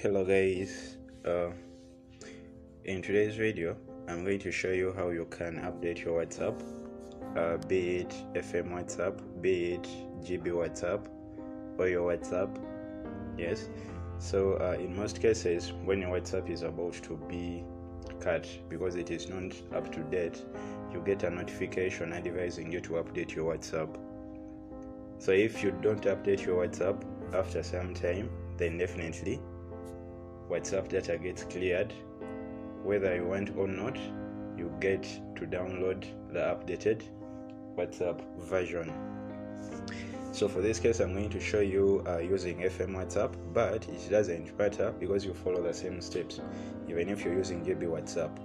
Hello guys, in today's video I'm going to show you how you can update your WhatsApp, be it FM WhatsApp, be it GB WhatsApp or your WhatsApp. Yes, so in most cases when your WhatsApp is about to be cut because it is not up to date, you get a notification advising you to update your WhatsApp. So if you don't update your WhatsApp after some time, then definitely WhatsApp data gets cleared. Whether you want or not, you get to download the updated WhatsApp version. So for this case, I'm going to show you using FM WhatsApp, but it doesn't matter because you follow the same steps even if you're using GB WhatsApp.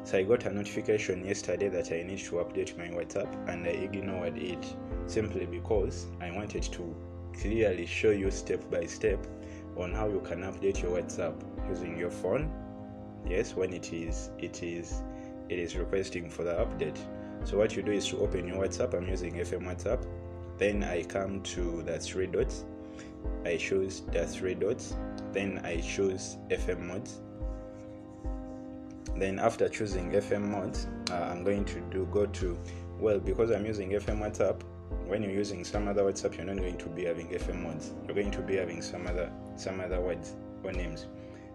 So I got a notification yesterday that I need to update my WhatsApp, and I ignored it simply because I wanted to clearly show you step by step on how you can update your WhatsApp using your phone. Yes, when it is requesting for the update. So what you do is to open your WhatsApp. I'm using FM WhatsApp. Then I come to the three dots. I choose the three dots. Then I choose FM modes. Then after choosing FM modes, I'm going to because I'm using FM WhatsApp. When you're using some other WhatsApp, you're not going to be having FM modes. You're going to be having some other words or names.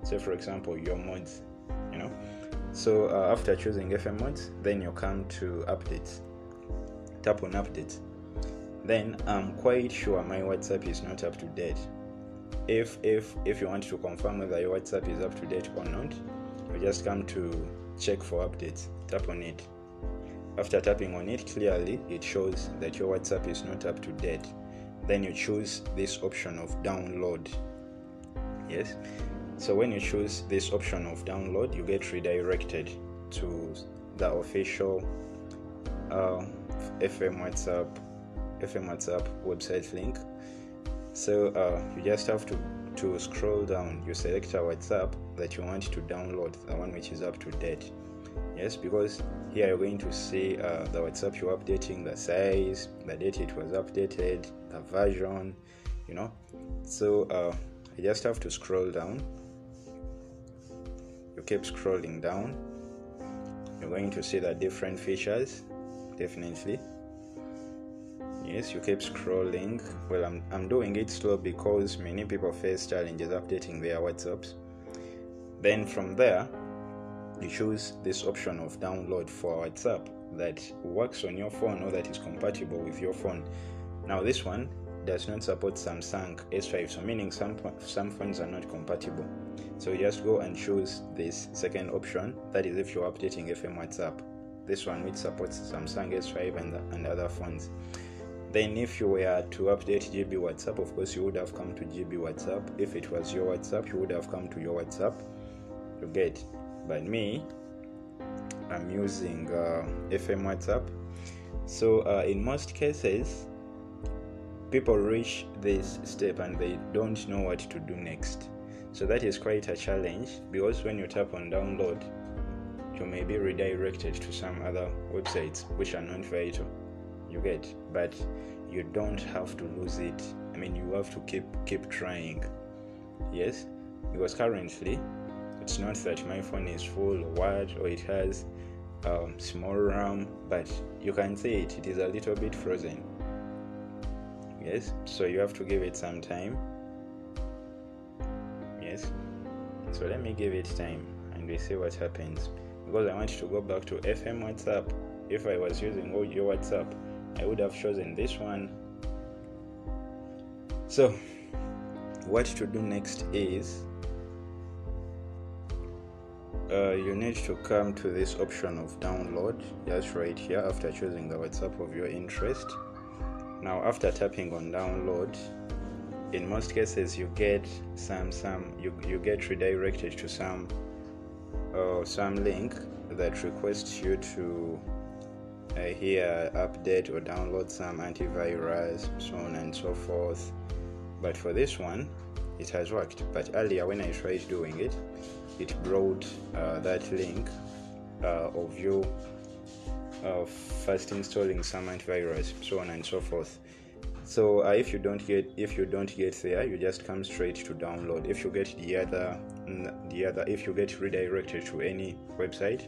So for example, your modes, So after choosing FM modes, then you come to updates. Tap on updates. Then I'm quite sure my WhatsApp is not up to date. If you want to confirm whether your WhatsApp is up to date or not, you just come to check for updates. Tap on it. After tapping on it, clearly it shows that your WhatsApp is not up to date. Then you choose this option of download. Yes. So when you choose this option of download, you get redirected to the official FM WhatsApp website link. So you just have to scroll down. You select a WhatsApp that you want to download, the one which is up to date. Yes, because here you're going to see the WhatsApp you're updating, the size, the date it was updated, the version, So you just have to scroll down. You keep scrolling down. You're going to see the different features, definitely. Yes, you keep scrolling. Well, I'm doing it slow because many people face challenges updating their WhatsApps. Then from there, you choose this option of download for WhatsApp that works on your phone or that is compatible with your phone. Now this one does not support Samsung S5, so meaning some phones are not compatible. So you just go and choose this second option, that is if you're updating FM WhatsApp. This one which supports Samsung S5 and other phones. Then if you were to update GB WhatsApp, of course you would have come to GB WhatsApp. If it was your WhatsApp, you would have come to your WhatsApp. You get. But me, I'm using FM WhatsApp. So in most cases, people reach this step and they don't know what to do next. So that is quite a challenge because when you tap on download, you may be redirected to some other websites which are not vital. You get, but you don't have to lose it. I mean, you have to keep trying. Yes, because currently it's not that my phone is full or it has small RAM, but you can see it is a little bit frozen. Yes, so you have to give it some time. Yes, so let me give it time and we see what happens, because I want to go back to FM WhatsApp. If I was using your WhatsApp, I would have chosen this one. So what to do next is you need to come to this option of download, just right here after choosing the WhatsApp of your interest. Now after tapping on download, in most cases you get you get redirected to some link that requests you to here update or download some antivirus, so on and so forth. But for this one, it has worked. But earlier when I tried doing it, it brought that link of you first installing some antivirus, so on and so forth. So if you don't get there, you just come straight to download. If you get if you get redirected to any website,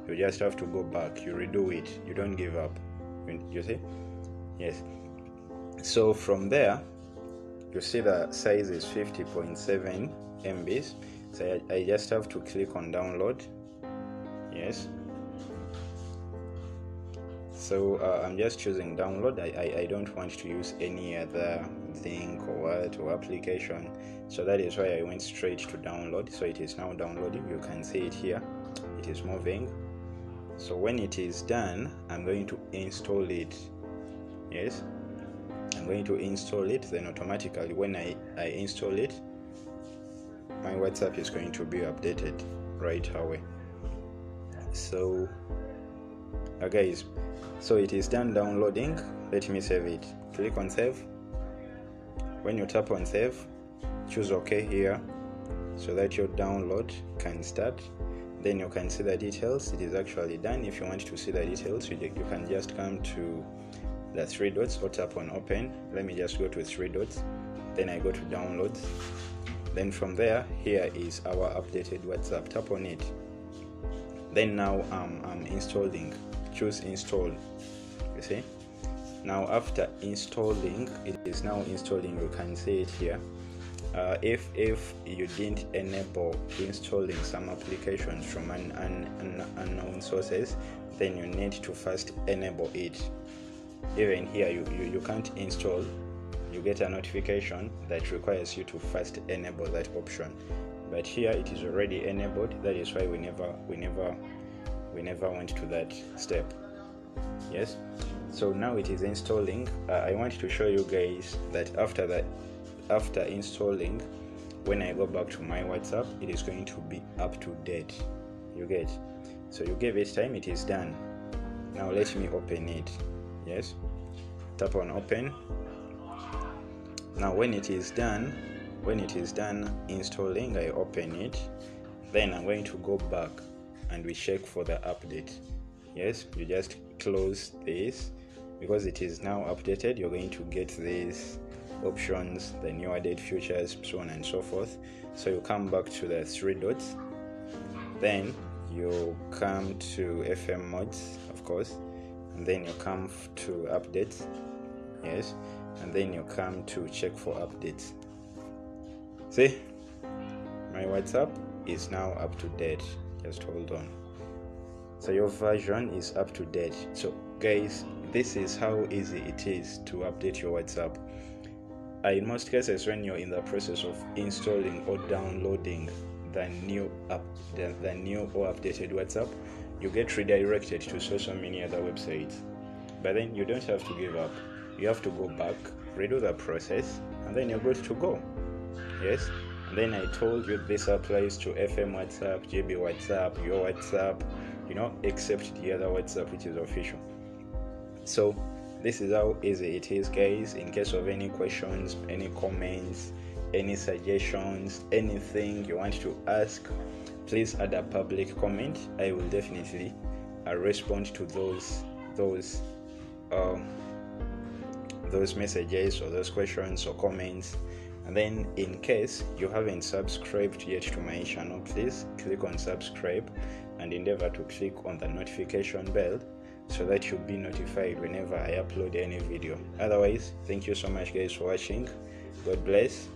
you just have to go back, you redo it, you don't give up. You see? Yes. So from there, you see the size is 50.7 MBs. So I just have to click on download. Yes. So I'm just choosing download. I don't want to use any other thing or application, so that is why I went straight to download. So it is now downloading. You can see it here, it is moving. So when it is done, I'm going to install it. Yes, I'm going to install it. Then automatically when I install it, my WhatsApp is going to be updated right away. So guys, so it is done downloading. Let me save it. Click on save. When you tap on save, choose OK here so that your download can start. Then you can see the details. It is actually done. If you want to see the details, you can just come to the three dots or tap on open. Let me just go to three dots, then I go to downloads. Then from there, here is our updated WhatsApp. Tap on it. Then now I'm installing. Choose install. You see, now after installing, it is now installing. You can see it here. If you didn't enable installing some applications from unknown sources, then you need to first enable it. Even here, you can't install. You get a notification that requires you to first enable that option, but here it is already enabled. That is why we never went to that step. Yes, so now it is installing. I want to show you guys that after installing, when I go back to my WhatsApp, it is going to be up to date. You get? So you give it time, it is done. Now let me open it. Yes, tap on open. Now when it is done installing, I open it. Then I'm going to go back and we check for the update. Yes, you just close this because it is now updated. You're going to get these options, the new added features, so on and so forth. So you come back to the three dots, then you come to FM modes, of course, and then you come to updates. Yes, and then you come to check for updates. See, my WhatsApp is now up to date. Just hold on. So your version is up to date. So guys, this is how easy it is to update your WhatsApp. In most cases, when you're in the process of installing or downloading the new app, the new or updated WhatsApp, you get redirected to so many other websites. But then you don't have to give up. You have to go back, redo the process, and then you're good to go. Yes, and then I told you this applies to FM WhatsApp, JB WhatsApp, your WhatsApp, except the other WhatsApp which is official. So this is how easy it is, guys. In case of any questions, any comments, any suggestions, anything you want to ask, please add a public comment. I will definitely respond to those messages or those questions or comments. And then in case you haven't subscribed yet to my channel, please click on subscribe and endeavor to click on the notification bell so that you'll be notified whenever I upload any video. Otherwise, thank you so much guys for watching. God bless.